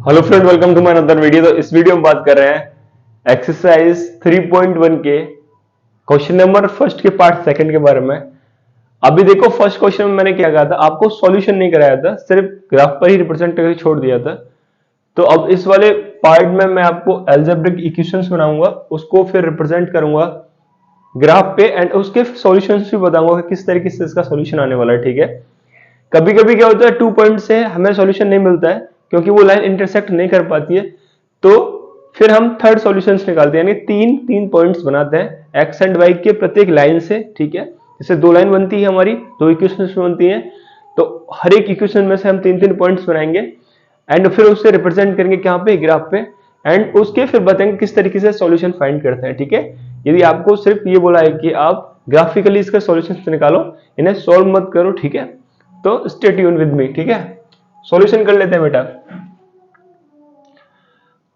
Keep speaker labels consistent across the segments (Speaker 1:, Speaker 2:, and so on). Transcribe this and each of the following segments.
Speaker 1: Hello friend, welcome to my another video. तो इस video में बात कर रहे हैं एक्सरसाइज 3.1 के क्वेश्चन नंबर फर्स्ट के पार्ट सेकंड के बारे में। अभी देखो, फर्स्ट क्वेश्चन में मैंने क्या कहा था, आपको सॉल्यूशन नहीं कराया था, सिर्फ ग्राफ पर ही रिप्रेजेंट करके छोड़ दिया था। तो अब इस वाले पार्ट में मैं आपको अलजेब्रिक इक्वेशंस बनाऊंगा, उसको फिर रिप्रेजेंट करूंगा ग्राफ पे एंड उसके सॉल्यूशंस भी बताऊंगा कि किस तरीके से इसका सॉल्यूशन आने वाला है। ठीक है, कभी कभी क्या होता है, 2 पॉइंट से हमें सॉल्यूशन नहीं मिलता है क्योंकि वो लाइन इंटरसेक्ट नहीं कर पाती है, तो फिर हम थर्ड सॉल्यूशंस निकालते हैं, यानी तीन पॉइंट्स बनाते हैं एक्स एंड वाई के प्रत्येक लाइन से। ठीक है, जैसे दो लाइन बनती है हमारी, दो इक्वेशंस बनती हैं, तो हर एक इक्वेशन में से हम तीन पॉइंट्स बनाएंगे एंड फिर उससे रिप्रेजेंट करेंगे कहाँ पे, ग्राफ पे, एंड उसके फिर बताएंगे किस तरीके से सॉल्यूशन फाइंड करते हैं। ठीक है, यदि आपको सिर्फ ये बोला है कि आप ग्राफिकली इसका सॉल्यूशन निकालो, इन्हें सॉल्व मत करो। ठीक है, तो स्टे ट्यून विद मी। ठीक है, सॉल्यूशन कर लेते हैं बेटा।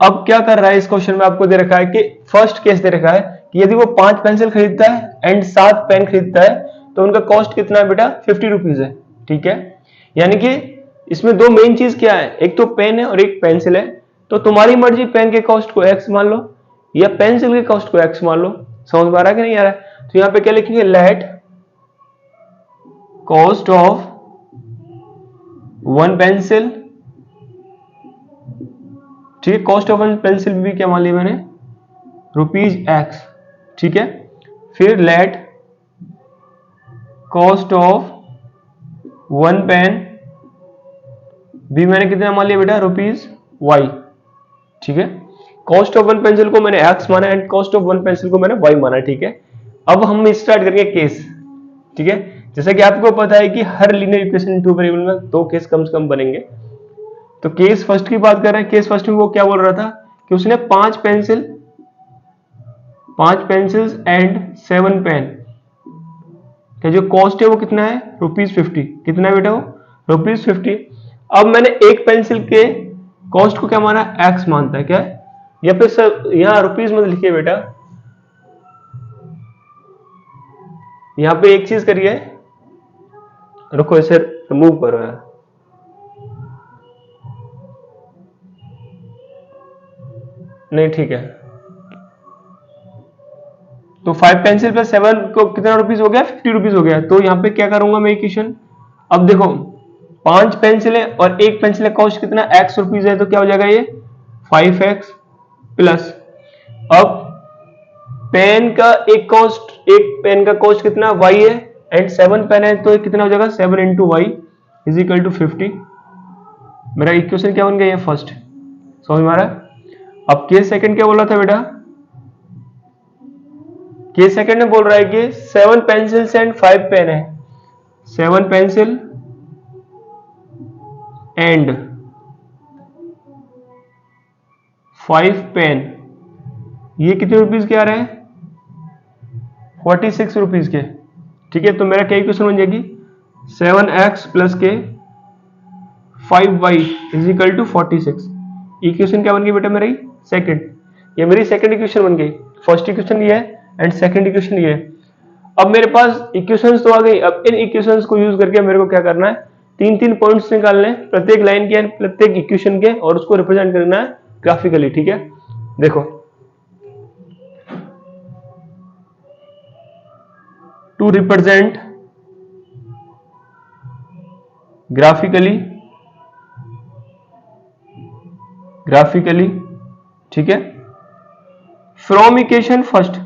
Speaker 1: अब क्या कर रहा है, इस क्वेश्चन में आपको दे रखा है कि फर्स्ट केस दे रखा है कि यदि वो 5 पेंसिल खरीदता है एंड 7 पेन खरीदता है तो उनका कॉस्ट कितना है बेटा, 50 रुपीज है। ठीक है, यानी कि इसमें दो मेन चीज क्या है, एक तो पेन है और एक पेंसिल है। तो तुम्हारी मर्जी, पेन के कॉस्ट को एक्स मान लो या पेंसिल के कॉस्ट को एक्स मान लो। समझ में आ रहा है कि नहीं आ रहा है? तो यहां पे क्या लिखेंगे, late cost of one pencil. ठीक है, कॉस्ट ऑफ वन पेंसिल भी क्या मान लिया मैंने, रुपीज एक्स। ठीक है, फिर let cost of one pen भी मैंने कितना मान लिया बेटा, रुपीज वाई। ठीक है, कॉस्ट ऑफ वन पेंसिल को मैंने एक्स माना and cost of one pencil को मैंने वाई माना। ठीक है, अब हम स्टार्ट करेंगे केस। ठीक है, जैसा कि आपको पता है कि हर लीनियर इक्वेशन टू वेरिएबल में दो केस कम से कम बनेंगे। तो केस फर्स्ट की बात कर रहे हैं। केस फर्स्ट में वो क्या बोल रहा था कि उसने 5 पेंसिल्स एंड 7 पेन का जो कॉस्ट है वो कितना है, ₹50। कितना है बेटा वो, ₹50। अब मैंने एक पेंसिल के कॉस्ट को क्या माना, एक्स मानता है क्या, या फिर सर यहां रुपीज मत लिखिए बेटा, यहां पे एक चीज करिए, रुको इसे रिमूव करो यार। नहीं ठीक है, तो 5 पेंसिल प्लस 7 को कितना रुपीज हो गया, 50 रुपीज हो गया। तो यहाँ पे क्या करूंगा मैं इक्वेशन, अब देखो 5 पेंसिलें और एक पेंसिल कॉस्ट कितना, एक्स रुपीज है, तो क्या हो जाएगा ये 5x प्लस, अब पेन का एक पेन का कॉस्ट कितना y है एंड 7 पेन है, तो कितना हो जाएगा 7 into Y is equal to 50। मेरा इक्वेशन क्या बन गया, ये फर्स्ट। समझ में आ रहा है? अब केस सेकंड क्या बोला था बेटा, केस सेकंड में बोल रहा है कि 7 पेंसिल्स एंड 5 पेन है, 7 पेंसिल एंड 5 पेन, ये कितने रुपीज के आ रहे हैं, 46 रुपीज के। ठीक है, तो मेरा क्या इक्वेशन बन जाएगी, 7x प्लस के 5y is equal to 46। Equation क्या बन गई बेटा मेरी, सेकंड। ये मेरी सेकंड इक्वेशन बन गई। फर्स्ट इक्वेशन ये है एंड सेकंड इक्वेशन ये है। अब मेरे पास इक्वेशंस तो आ गई, अब इन इक्वेशंस को यूज करके मेरे को क्या करना है, तीन पॉइंट्स निकालने हैं प्रत्येक लाइन के, प्रत्येक इक्वेशन के, और उसको रिप्रेजेंट करना है ग्राफिकली। ठीक है, देखो टू रिप्रेजेंट ग्राफिकली, ठीक है, फ्रॉम इक्वेशन फर्स्ट,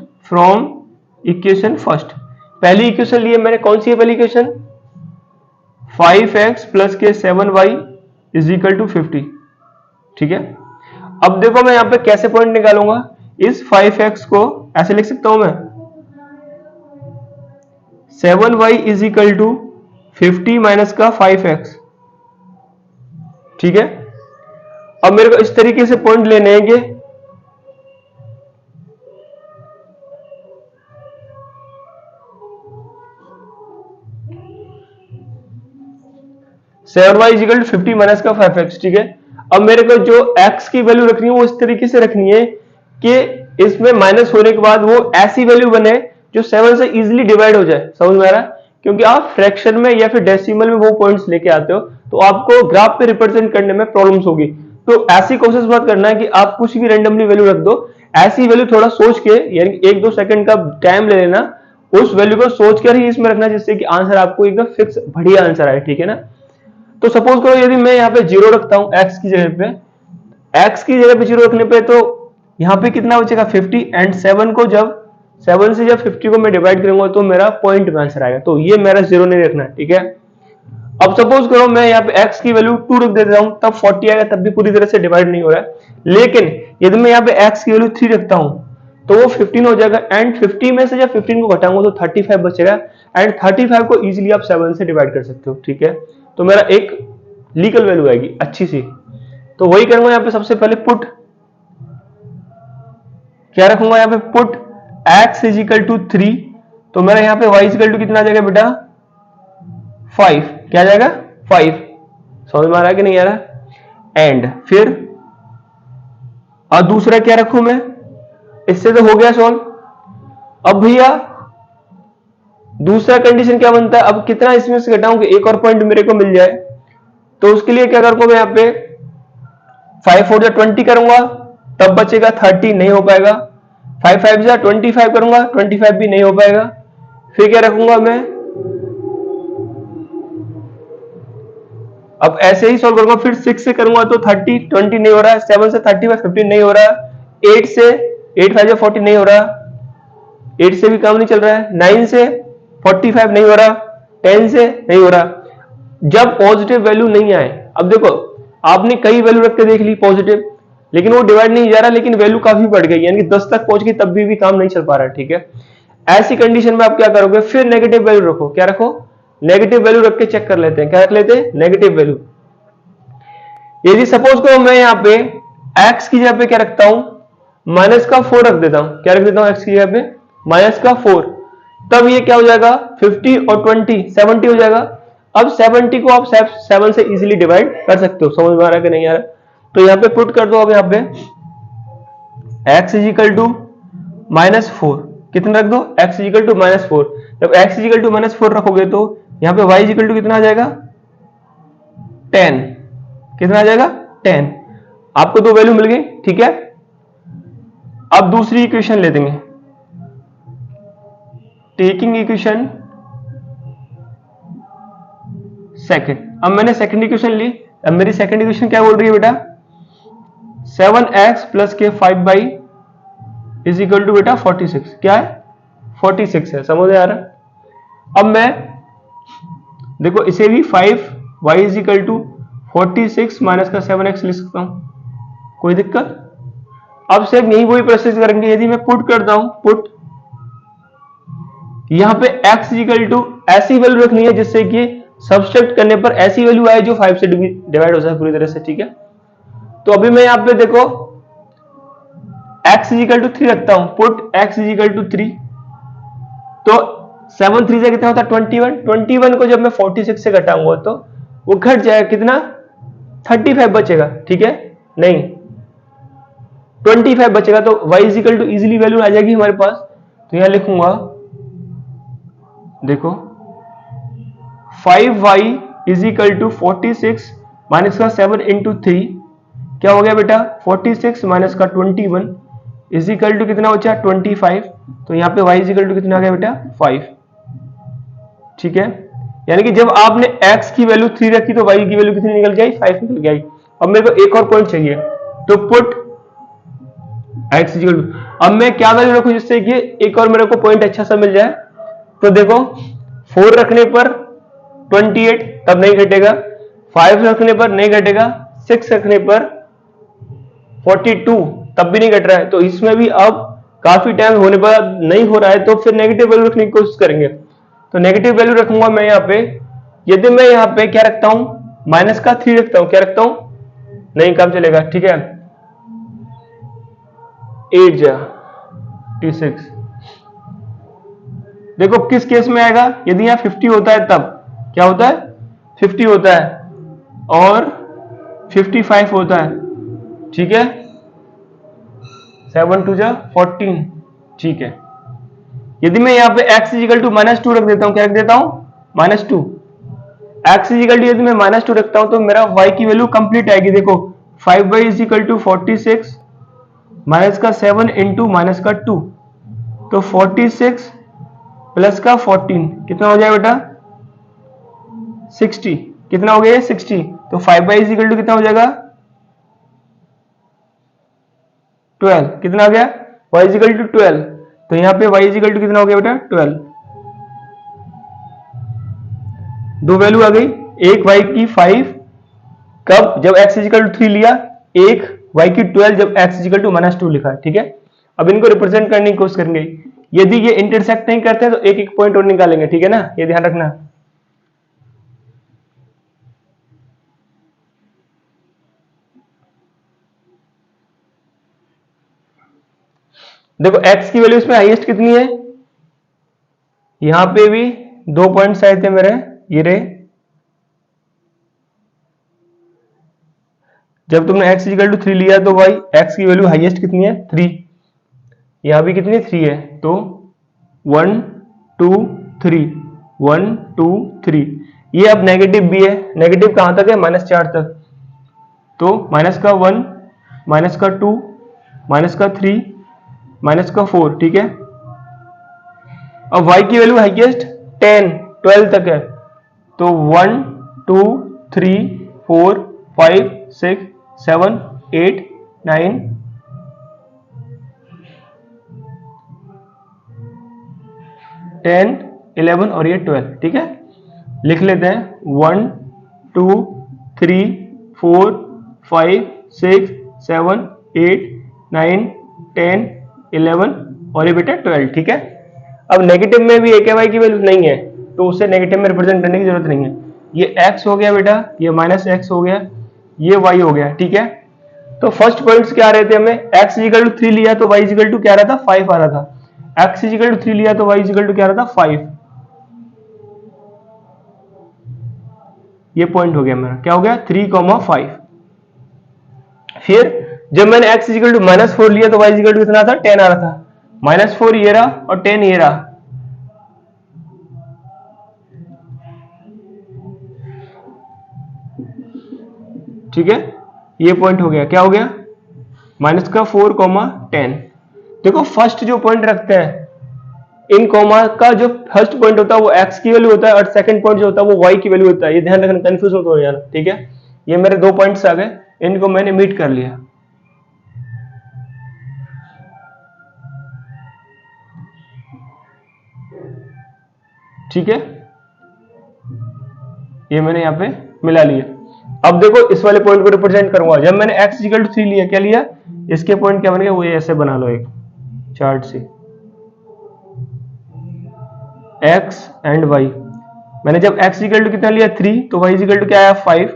Speaker 1: पहली इक्वेशन लिए मैंने, कौन सी है पहली इक्वेशन, 5x प्लस के 7y इज इक्वल टू 50। ठीक है, अब देखो मैं यहां पे कैसे पॉइंट निकालूंगा, इस 5x को ऐसे लिख सकता हूं मैं, 7y is equal to 50 minus का 5x। ठीक है, अब मेरे को इस तरीके से पॉइंट लेने हैं कि 7y is equal to 50 minus का 5x। ठीक है, अब मेरे को जो x की वैल्यू रखनी है वो इस तरीके से रखनी है कि इसमें माइनस होने के बाद वो ऐसी वैल्यू बने जो 7 से इजीली डिवाइड हो जाए। समझ में आ रहा है? क्योंकि आप फ्रैक्शन में या फिर डेसिमल में वो पॉइंट्स लेके आते हो तो आपको ग्राफ पे रिप्रेजेंट करने में प्रॉब्लम्स होगी। तो ऐसी कोशिश मत करना है कि आप कुछ भी रैंडमली वैल्यू रख दो, ऐसी वैल्यू थोड़ा सोच के, यानी 1-2 सेकंड का टाइम ले लेना, उस वैल्यू को सोचकर ही इसमें रखना, जिससे कि आंसर आपको एकदम फिक्स बढ़िया आंसर आए, ठीक है ना। तो सपोज करो यदि मैं यहाँ पे 0 रखता हूँ x की जगह पे, x की जगह पे 0 रखने पे तो यहाँ पे कितना बचेगा 50, एंड 7 से जब 50 को मैं डिवाइड करूंगा तो मेरा पॉइंट में आंसर आएगा। तो ये मेरा 0 नहीं रखना है, ठीक है। अब सपोज करो मैं यहाँ पे x की वैल्यू 2 रख देता हूँ, तब 40 आएगा, तब भी पूरी तरह से डिवाइड नहीं हो रहा है। लेकिन यदि मैं यहाँ पे x की वैल्यू 3 रखता हूँ तो वो 15 हो जाएगा, एंड 50 में से जब 15 को घटाऊंगा तो 35 बचेगा, एंड 35 को इजीली आप 7 से डिवाइड कर सकते हो, ठीक है। तो मेरा एक लीगल वैल्यू आएगी अच्छी सी। तो वही करूंगा यहाँ पे, सबसे पहले पुट क्या रखूंगा यहाँ पे, put x is equal to 3, तो मेरा यहाँ पे y इज इक्वल टू कितना आ जाएगा बेटा 5, क्या आ जाएगा 5, समझ में आ रहा है कि नहीं आ रहा। एंड फिर और दूसरा क्या रखूं मैं, इससे तो हो गया सॉल्व। अब भैया दूसरा कंडीशन क्या बनता है, अब कितना इसमें से घटाऊं कि एक और पॉइंट मेरे को मिल जाए। तो उसके लिए क्या करूंगा मैं यहाँ पे 5 4 20 करूंगा, तब बचेगा 30, नहीं हो पाएगा। 5 5 25 करूंगा, 25 भी नहीं हो पाएगा। फिर क्या रखूंगा मैं, अब ऐसे ही सॉल्व करूंगा, फिर 6 से करूंगा तो 30, 20 नहीं हो रहा है। 7 से 35 15 नहीं हो रहा है। 8 से 8 5 40 नहीं हो रहा, 8 से भी काम नहीं चल रहा है। 9 से 45 नहीं हो रहा, 10 से नहीं हो रहा। जब पॉजिटिव वैल्यू नहीं आए, अब देखो आपने कई वैल्यू रख के देख ली पॉजिटिव, लेकिन वो डिवाइड नहीं जा रहा, लेकिन वैल्यू काफी बढ़ गई, यानी कि 10 तक पहुंच गई, तब भी काम नहीं चल पा रहा है, ठीक है। ऐसी कंडीशन में आप क्या करोगे, फिर नेगेटिव वैल्यू रखो। क्या रखो, नेगेटिव वैल्यू रख के चेक कर लेते हैं। क्या रख लेते हैं, नेगेटिव वैल्यू। यदि सपोज करो मैं यहाँ पे x की जगह पे क्या रखता हूं, माइनस का 4 रख देता हूं। क्या रख देता हूं x की जगह पे, माइनस का 4, तब ये क्या हो जाएगा 50 और 20 70 हो जाएगा। अब 70 को आप 7 से इजीली डिवाइड कर सकते हो, समझ में आ रहा है कि नहीं आ रहा। तो यहाँ पे पुट कर दो, अब यहाँ पे x इज इक्वल टू -4, कितना रख दो, x इज इक्वल टू -4। जब x इज इक्वल टू -4 रखोगे तो यहाँ पे y इज इक्वल टू कितना आ जाएगा 10, कितना आ जाएगा 10। आपको दो वैल्यू मिल गई, ठीक है। अब दूसरी इक्वेशन ले देंगे, टेकिंग इक्वेशन सेकंड। अब मैंने सेकंड इक्वेशन ली, अब मेरी सेकंड इक्वेशन क्या बोल रही है बेटा, 7x प्लस के 5y इज इक्वल टू बेटा 46, क्या है 46 है, समझ आ रहा। अब मैं देखो इसे भी 5y is equal to 46 minus का 7x लिख सकता हूं, कोई दिक्कत। अब से यही वही प्रोसेस करेंगे। यदि मैं पुट करता हूं, पुट यहां पे x इक्वल टू ऐसी वैल्यू रखनी है जिससे कि सब्सट्रैक्ट करने पर ऐसी वैल्यू आए जो 5 से डिवाइड हो जाए पूरी तरह से, ठीक है। तो अभी मैं यहां पे देखो x इक्वल टू 3 रखता हूं, पुट x इक्वल टू 3, तो 7 3 से कितना होता है 21 को जब मैं 46 से घटाऊंगा तो वो घट जाएगा, कितना 35 बचेगा, ठीक है, नहीं 25 बचेगा। तो y equal to easily value आ जाएगी हमारे पास। तो यहां लिखूंगा देखो 5y is equal to 46 minus का 7 इंटू 3, क्या हो गया बेटा 46 माइनस का 21 इज इक्वल टू कितना बचा 25। तो यहाँ पे y इज इक्वल टू कितना आ गया बेटा 5, ठीक है। यानी कि जब आपने x की वैल्यू 3 रखी तो y की वैल्यू कितनी निकल गई 5 निकल गई। अब मेरे को एक और पॉइंट चाहिए, तो पुट x इक्वल टू, अब मैं क्या वैल्यू रखूं जिससे कि एक और मेरे को पॉइंट अच्छा सा मिल जाए। तो देखो 4 रखने पर 28 तब नहीं घटेगा, 5 रखने पर नहीं घटेगा, 6 रखने पर 42 तब भी नहीं घट रहा है। तो इसमें भी अब काफी टाइम होने पर नहीं हो रहा है, तो फिर नेगेटिव वैल्यू रखने की कोशिश करेंगे। तो नेगेटिव वैल्यू रखूंगा मैं यहाँ पे। यदि मैं यहाँ पे क्या रखता हूं, माइनस का 3 रखता हूं, क्या रखता हूं, नहीं काम चलेगा, ठीक है। 8 जा 36, देखो किस केस में आएगा, यदि यहाँ 50 होता है तब क्या होता है 50 होता है और 55 होता है, ठीक है। 7 2 जा 14, ठीक है। यदि मैं यहाँ पे x इक्वल टू -2 रख देता हूं, क्या रख देता हूं -2, x इजिकल टू यदि मैं -2 रखता हूं तो मेरा y की वैल्यू कंप्लीट आएगी। देखो 5y इजिकल टू 46 माइनस का 7 इंटू माइनस का 2, तो 46 प्लस का 14 कितना हो जाएगा बेटा 60। कितना हो गया 60, तो 5y इजिकल टू कितना हो जाएगा 12। कितना आ गया y इजिकल टू 12, तो यहाँ पे y इजिकल टू कितना हो गया बेटा 12। दो वैल्यू आ गई, एक y की 5 कब जब x इजिकल टू 3 लिया, एक y की 12 जब x इजिकल टू -2 लिखा। ठीक है, अब इनको रिप्रेजेंट करने की कोशिश करेंगे। यदि ये इंटरसेक्ट नहीं करते हैं तो एक एक पॉइंट और निकालेंगे। ठीक है ना, ये ध्यान रखना। देखो x की वैल्यू इसमें हाईएस्ट कितनी है, यहां पे भी 2 पॉइंट्स आए थे मेरे, ये रहे। जब तुमने x इक्वल टू 3 लिया तो भाई x की वैल्यू हाईएस्ट कितनी है 3, यहां भी कितनी 3 है, तो 1 2 3 1 2 3। ये अब नेगेटिव भी है, नेगेटिव कहां तक है -4 तक, तो माइनस का 1 माइनस का 2 माइनस का 3 माइनस का 4। ठीक है, अब y की वैल्यू हाईएस्ट 10 12 तक है, तो 1 2 3 4 5 6 7 8 9 10 11 और ये 12। ठीक है, लिख लेते हैं 1 2 3 4 5 6 7 8 9 10 11 और ये बेटा 12। ठीक है, अब नेगेटिव में भी एक y की वैल्यू नहीं है तो उसे नेगेटिव में रिप्रेजेंट करने की जरूरत नहीं है। ये x हो गया बेटा, ये -x हो गया, ये y हो गया। ठीक है, तो फर्स्ट पॉइंट्स क्या आ रहे थे, हमें x इक्वल टू 3 लिया तो y इक्वल टू क्या आ रहा था 5 आ रहा था। x इक्वल टू 3 लिया तो y इक्वल टू क्या आ रहा था 5। ये पॉइंट हो गया मेरा, क्या हो गया 3,5। फिर जब मैंने x इक्वल टू -4 लिया तो y इक्वल टू कितना था 10 आ रहा था। -4 ये रहा और 10 ये रहा। ठीक है, ये पॉइंट हो गया, क्या हो गया माइनस का 4, 10। देखो फर्स्ट जो पॉइंट रखते हैं इन कॉमा का जो फर्स्ट पॉइंट होता है वो x की वैल्यू होता है और सेकंड पॉइंट जो होता है वो y की वैल्यू होता है। ये ध्यान रखना, कंफ्यूज मत हो जाना। ठीक है, ये मेरे 2 पॉइंट्स आ गए, इनको मैंने मीट कर लिया। ठीक है, ये मैंने यहां पे मिला लिया। अब देखो इस वाले पॉइंट को रिप्रेजेंट करूंगा। जब मैंने x इक्वल टू 3 लिया, क्या लिया, इसके पॉइंट क्या बन गया, वो ऐसे बना लो एक चार्ट से, x एंड y। मैंने जब x इक्वल टू कितना लिया 3 तो y इक्वल टू क्या आया 5।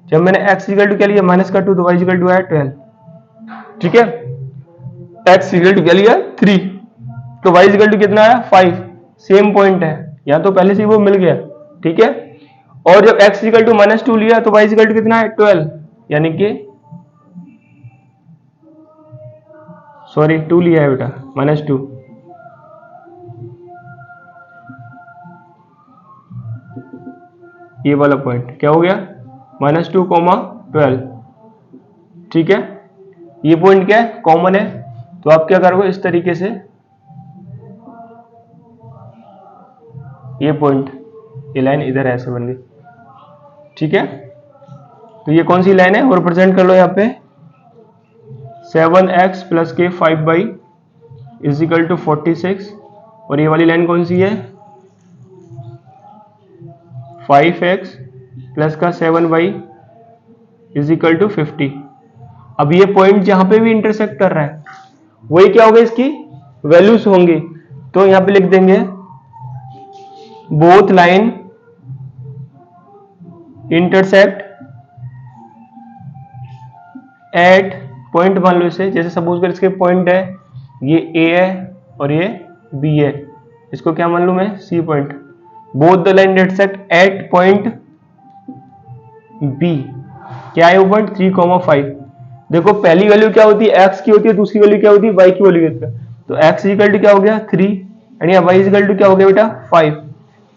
Speaker 1: जब मैंने x इक्वल टू क्या लिया -2 तो y इक्वल टू आया 12। ठीक है, x इक्वल टू क्या लिया 3 तो y इक्वल टू कितना आया 5। सेम पॉइंट है, यहां तो पहले से ही वो मिल गया। ठीक है, और जब x इक्वल टू -2 लिया तो y इक्वल टू कितना है 12, यानी कि सॉरी 2 लिया है बेटा -2। ये वाला पॉइंट क्या हो गया -2, 12। ठीक है, ये पॉइंट क्या है कॉमन है, तो आप क्या करोगे इस तरीके से, ये पॉइंट, ये लाइन इधर ऐसे बन गई। ठीक है, तो ये कौन सी लाइन है वो रिप्रेजेंट कर लो यहाँ पे 7x प्लस के 5y इज इक्वल टू 46। और ये वाली लाइन कौन सी है 5x प्लस का 7y इज इक्वल टू 50। अब ये पॉइंट जहां पे भी इंटरसेक्ट कर रहा है वही क्या होगा, इसकी वैल्यूज होंगी। तो यहां पे लिख देंगे both line intersect at point, मान लो इसे, जैसे सपोज कर इसके पॉइंट है ये A है और ये B है, इसको क्या मान लूं मैं C point. Both the line intersect at point B, क्या है वो पॉइंट 3,5। देखो पहली वैल्यू क्या होती है x की होती है, दूसरी वैल्यू क्या होती है y की वैल्यू होती है। तो x इक्वल टू क्या हो गया 3 एंड y इक्वल टू क्या हो गया बेटा 5।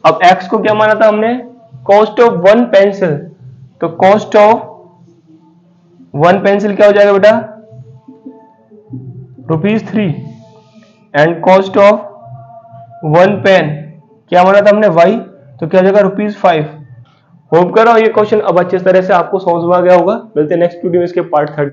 Speaker 1: अब x को क्या माना था हमने कॉस्ट ऑफ वन पेंसिल, तो कॉस्ट ऑफ वन पेंसिल क्या हो जाएगा बेटा, ₹3, and cost of one pen क्या माना था हमने y, तो क्या हो जाएगा ₹5। होप कर रहा हूं ये क्वेश्चन अब अच्छे तरह से आपको समझ में आ गया होगा। मिलते हैं नेक्स्ट वीडियो में इसके पार्ट 3।